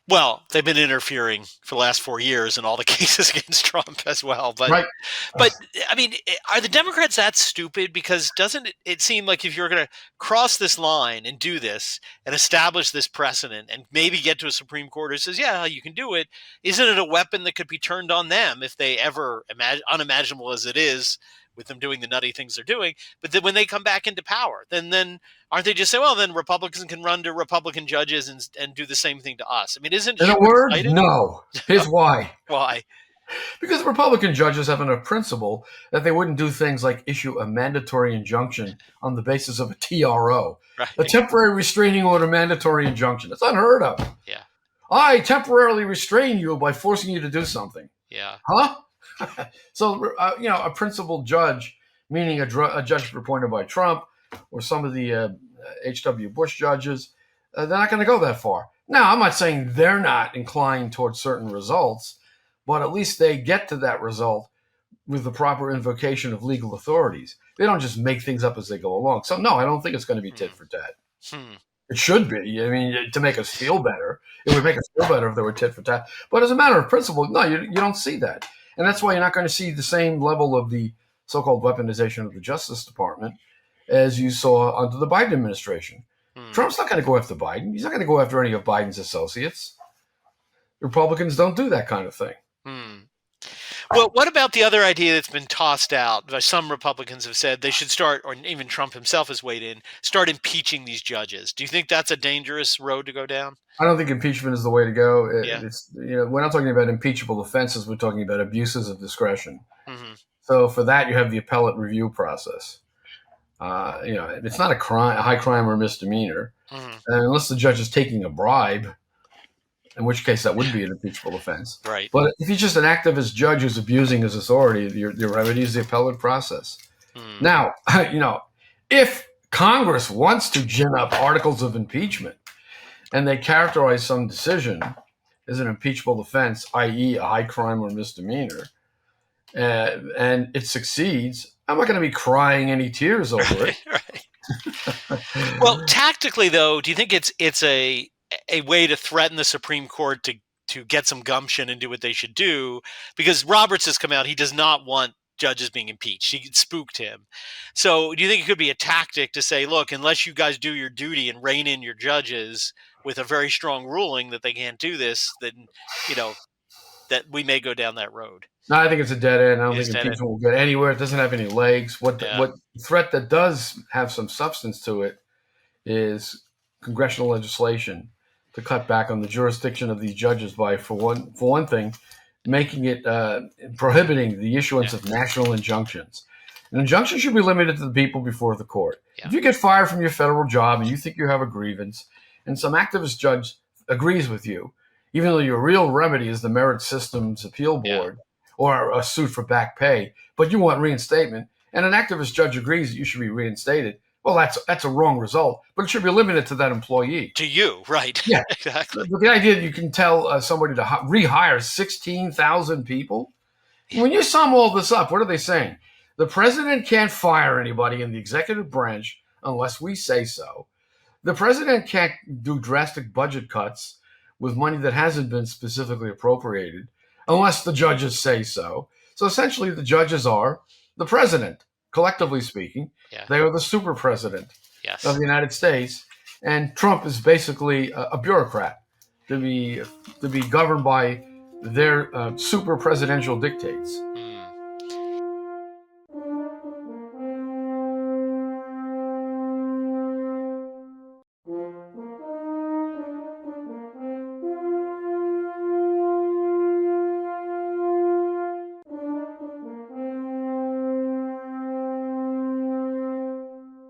Well, they've been interfering for the last 4 years in all the cases against Trump as well. But Right. but I mean, are the Democrats that stupid? Because doesn't it seem like if you're going to cross this line and do this and establish this precedent and maybe get to a Supreme Court who says, yeah, you can do it, isn't it a weapon that could be turned on them if they ever unimaginable as it is with them doing the nutty things they're doing, but then when they come back into power, then aren't they just say, well, then Republicans can run to Republican judges and do the same thing to us? I mean, isn't In a word, short-sighted? no. Here's why. Why? Because Republican judges have a principle that they wouldn't do things like issue a mandatory injunction on the basis of a TRO, Right. a temporary restraining order mandatory injunction. It's unheard of. Yeah. I temporarily restrain you by forcing you to do something. Yeah. Huh? So, a principal judge, meaning a judge appointed by Trump or some of the H.W. Bush judges, they're not going to go that far. Now, I'm not saying they're not inclined towards certain results, but at least they get to that result with the proper invocation of legal authorities. They don't just make things up as they go along. So, no, I don't think it's going to be tit for tat. It should be. I mean, to make us feel better. It would make us feel better if they were tit for tat. But as a matter of principle, no, you don't see that. And that's why you're not going to see the same level of the so-called weaponization of the Justice Department as you saw under the Biden administration. Trump's not going to go after Biden. He's not going to go after any of Biden's associates. Republicans don't do that kind of thing. Well, what about the other idea that's been tossed out? Some Republicans have said they should start, or even Trump himself has weighed in, start impeaching these judges. Do you think that's a dangerous road to go down? I don't think impeachment is the way to go. Yeah. We're not talking about impeachable offenses. We're talking about abuses of discretion. Mm-hmm. So for that, you have the appellate review process. It's not a high crime or misdemeanor, unless the judge is taking a bribe, in which case that would be an impeachable offense. Right. But if he's just an activist judge who's abusing his authority, your remedy is the appellate process. Now, if Congress wants to gin up articles of impeachment and they characterize some decision as an impeachable offense, i.e. a high crime or misdemeanor, and it succeeds, I'm not going to be crying any tears over it. Right. Well, tactically, though, do you think it's a way to threaten the Supreme Court to get some gumption and do what they should do? Because Roberts has come out, he does not want judges being impeached. He spooked him. So do you think it could be a tactic to say, look, unless you guys do your duty and rein in your judges with a very strong ruling that they can't do this, then, that we may go down that road? No, I think it's a dead end. I don't think impeachment will get anywhere. It doesn't have any legs. What threat that does have some substance to it is congressional legislation to cut back on the jurisdiction of these judges by, for one thing, making it prohibiting the issuance of national injunctions. An injunction should be limited to the people before the court. Yeah. If you get fired from your federal job and you think you have a grievance, and some activist judge agrees with you, even though your real remedy is the Merit Systems Appeal Board or a suit for back pay, but you want reinstatement, and an activist judge agrees that you should be reinstated, well, that's a wrong result, but it should be limited to that employee. To you, right. Yeah, exactly. But the idea that you can tell somebody to rehire 16,000 people, when you sum all this up, what are they saying? The president can't fire anybody in the executive branch unless we say so. The president can't do drastic budget cuts with money that hasn't been specifically appropriated unless the judges say so. So essentially, the judges are the president, collectively speaking. Yeah. They are the super president of the United States. And Trump is basically a bureaucrat to be governed by their super presidential dictates.